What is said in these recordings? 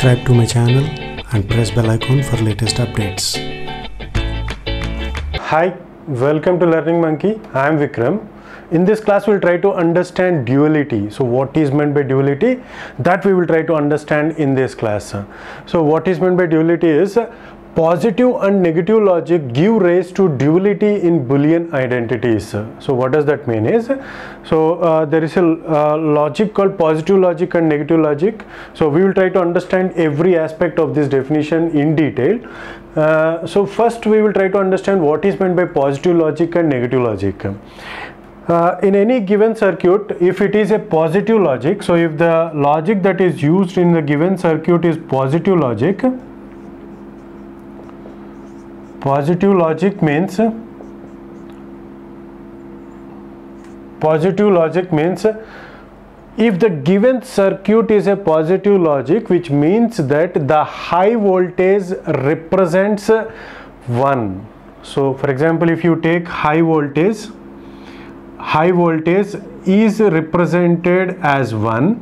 subscribe to my channel and press bell icon for latest updates. Hi, welcome to Learning Monkey. I am Vikram. In this class we'll try to understand duality. So what is meant by duality? That we will try to understand in this class. So what is meant by duality is positive and negative logic give rise to duality in Boolean identities. So what does that mean is, there is a logic called positive logic and negative logic. So we will try to understand every aspect of this definition in detail. So first we will try to understand what is meant by positive logic and negative logic. In any given circuit, if it is a positive logic, so if the logic that is used in the given circuit is positive logic means if the given circuit is a positive logic, which means that the high voltage represents 1. So for example, if you take high voltage is represented as 1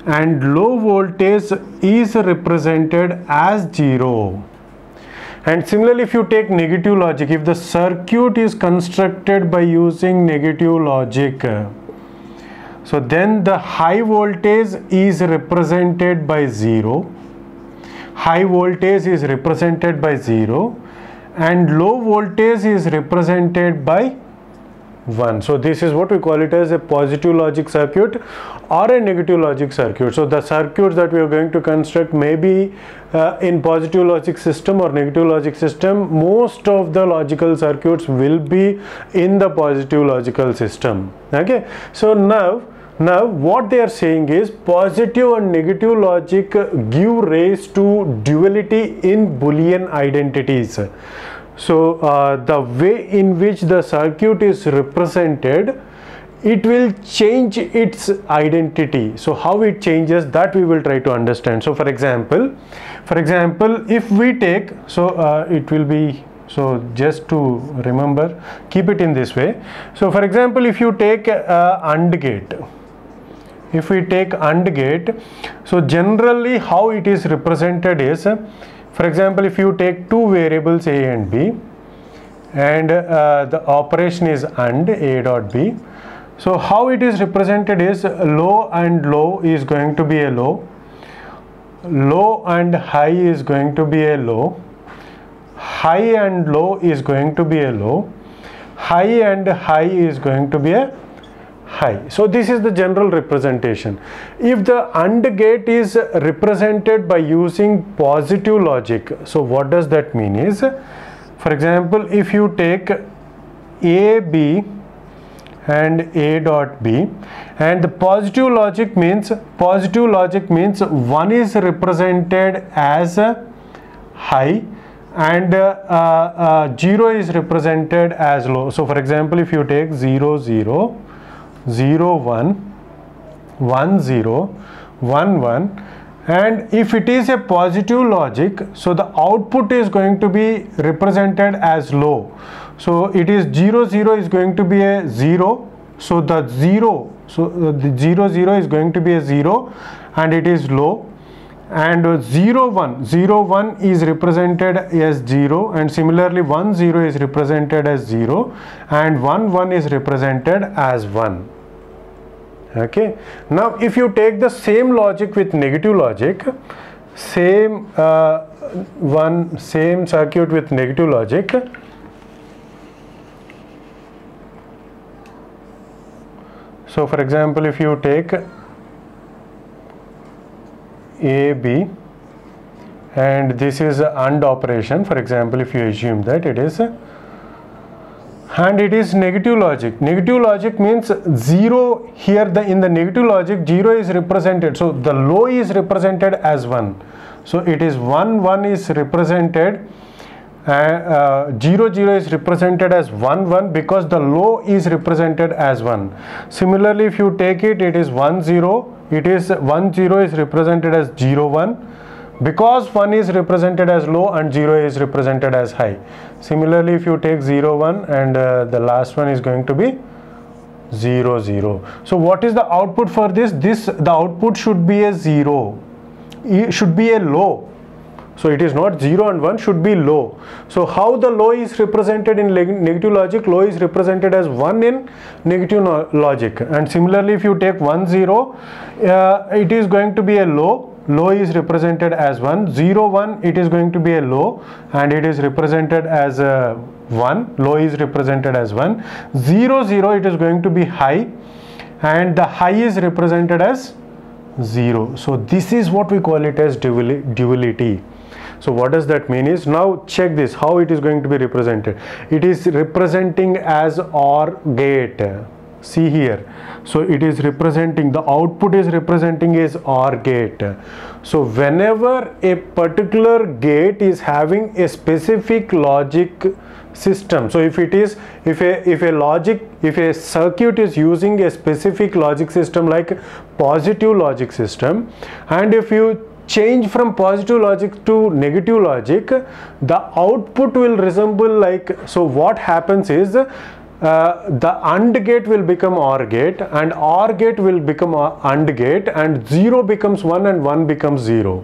and low voltage is represented as 0. And similarly, if you take negative logic, if the circuit is constructed by using negative logic, so then the high voltage is represented by 0, high voltage is represented by 0 and low voltage is represented by 1. So this is what we call it as a positive logic circuit or a negative logic circuit. So the circuits that we are going to construct may be in positive logic system or negative logic system. Most of the logical circuits will be in the positive logical system. Okay, so now what they are saying is positive and negative logic give rise to duality in Boolean identities. So the way in which the circuit is represented, it will change its identity. So how it changes, that we will try to understand. So for example, if we take, it will be, so just to remember, keep it in this way. So for example, if you take AND gate, so generally how it is represented is, for example, if you take two variables a and b and the operation is AND, a dot b, so how it is represented is low and low is going to be a low, low and high is going to be a low, high and low is going to be a low, high and high is going to be a high. So this is the general representation. If the AND gate is represented by using positive logic, so what does that mean is, for example, if you take a b and a dot b, and the positive logic means one is represented as high and 0 is represented as low. So for example, if you take 0 0 0 1 1 0 1 1, and if it is a positive logic, so the output is going to be represented as low. So it is 0 0 is going to be a 0, so the 0 is going to be a 0 and it is low, and 0 1 is represented as 0, and similarly 1 0 is represented as 0 and 1 1 is represented as 1. Okay, now if you take the same logic with negative logic, same circuit with negative logic, so for example, if you take a b and this is an AND operation, for example, if you assume that it is, and it is negative logic. Negative logic means 0 here, in the negative logic 0 is represented, so the low is represented as 1. So it is 1 1 is represented, 0 0 is represented as 1 1 because the low is represented as 1. Similarly, if you take it, it is 1 0, it is 1 0 is represented as 0 1 because 1 is represented as low and 0 is represented as high. Similarly, if you take 0 1 and the last one is going to be 0 0. So what is the output for this? The output should be a 0. should be a low. So it is not 0 and 1, should be low. So how the low is represented in negative logic? Low is represented as 1 in negative logic. And similarly, if you take 1 0, it is going to be a low. Low is represented as 1. 0 1, it is going to be a low, and it is represented as 1. Low is represented as 1. 0 0, it is going to be high, and the high is represented as 0. So this is what we call it as duality. So what does that mean is, now check this, how it is going to be represented. It is representing as OR gate. See here. So it is representing, the output is representing as OR gate. So whenever a particular gate is having a specific logic system, so if a circuit is using a specific logic system like positive logic system, and if you change from positive logic to negative logic, the output will resemble like, so what happens is the AND gate will become OR gate, and OR gate will become AND gate, and 0 becomes 1 and 1 becomes 0.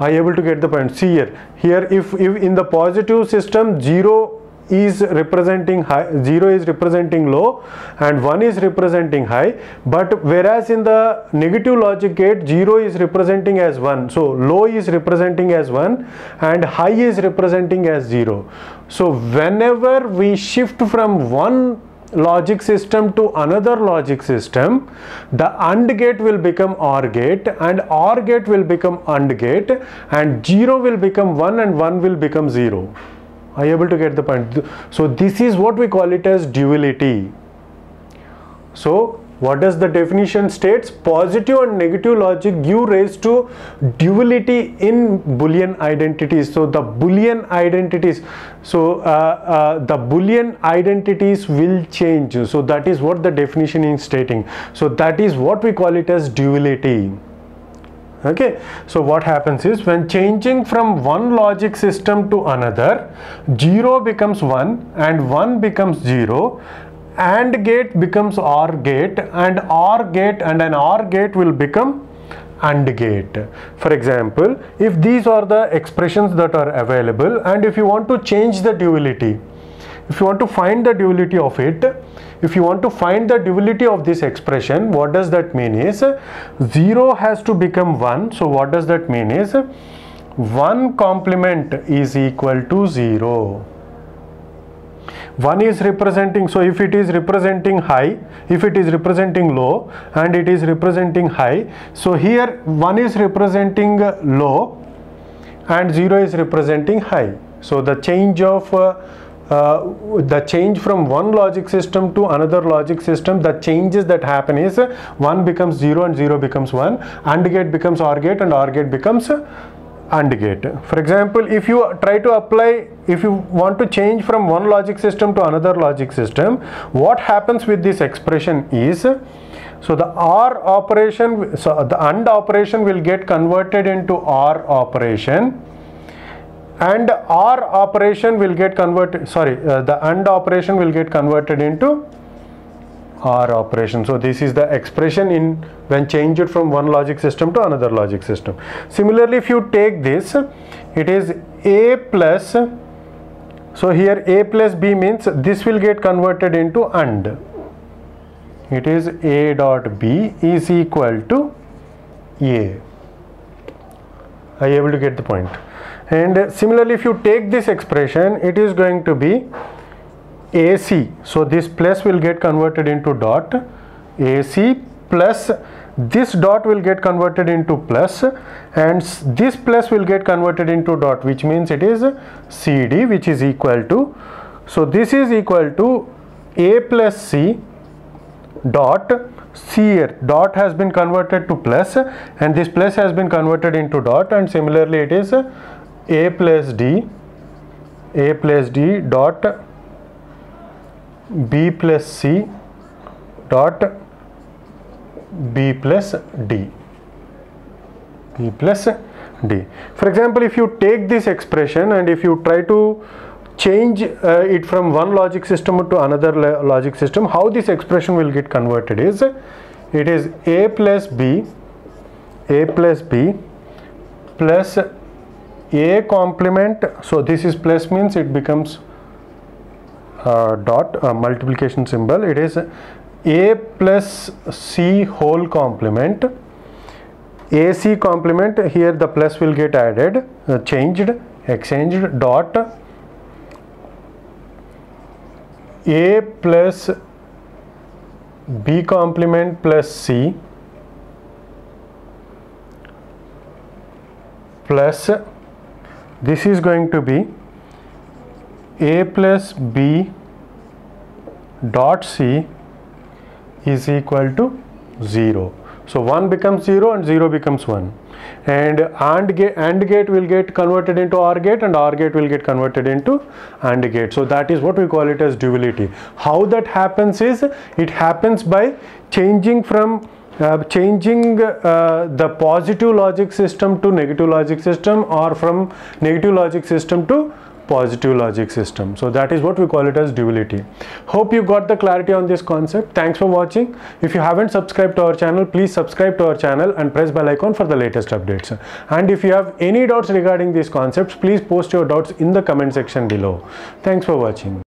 Are you able to get the point? See here if in the positive system 0 is representing high, 0 is representing low, and 1 is representing high, but whereas in the negative logic gate 0 is representing as 1, so low is representing as 1 and high is representing as 0. So whenever we shift from one logic system to another logic system, the AND gate will become OR gate, and OR gate will become AND gate, and 0 will become 1 and 1 will become 0. Are you able to get the point? So this is what we call it as duality. So what does the definition states? Positive and negative logic give rise to duality in Boolean identities. So the Boolean identities, the Boolean identities will change. So that is what the definition is stating. So that is what we call it as duality. Okay, so what happens is, when changing from one logic system to another, 0 becomes 1 and 1 becomes 0, AND gate becomes OR gate, and OR gate and an OR gate will become AND gate. For example, if these are the expressions that are available, and if you want to change the duality, if you want to find the duality of it, if you want to find the duality of this expression, what does that mean is 0 has to become 1. So what does that mean is 1 complement is equal to 0. 1 is representing, so if it is representing high, if it is representing low, and it is representing high, so here 1 is representing low and 0 is representing high. So the change of the change from one logic system to another logic system, the changes that happen is 1 becomes 0 and 0 becomes 1, AND gate becomes OR gate and OR gate becomes AND gate. For example, if you try to apply, if you want to change from one logic system to another logic system, what happens with this expression is, so the OR operation, so the AND operation will get converted into OR operation, and OR operation will get converted, the AND operation will get converted into OR operation. So this is the expression in when changed from one logic system to another logic system. Similarly, if you take this, it is A plus, so here A plus B means this will get converted into AND. It is A dot B is equal to A. Are you able to get the point? And similarly, if you take this expression, it is going to be AC. So this plus will get converted into dot, AC plus this dot will get converted into plus, and this plus will get converted into dot, which means it is CD, which is equal to, so this is equal to A plus C dot, C here dot has been converted to plus and this plus has been converted into dot, and similarly it is A plus D dot B plus C dot B plus D. B plus D. For example, if you take this expression and if you try to change it from one logic system to another logic system, how this expression will get converted is, it is A plus B plus a complement, so this is plus means it becomes dot multiplication symbol. It is a plus c whole complement, ac complement, here the plus will get added, exchanged, dot a plus b complement plus c plus, this is going to be a plus b dot c is equal to 0. So 1 becomes 0 and 0 becomes 1, and AND gate will get converted into OR gate, and OR gate will get converted into AND gate. So that is what we call it as duality. How that happens is, it happens by changing from the positive logic system to negative logic system, or from negative logic system to positive logic system. So that is what we call it as duality. Hope you got the clarity on this concept. Thanks for watching. If you haven't subscribed to our channel, please subscribe to our channel and press bell icon for the latest updates. And if you have any doubts regarding these concepts, please post your doubts in the comment section below. Thanks for watching.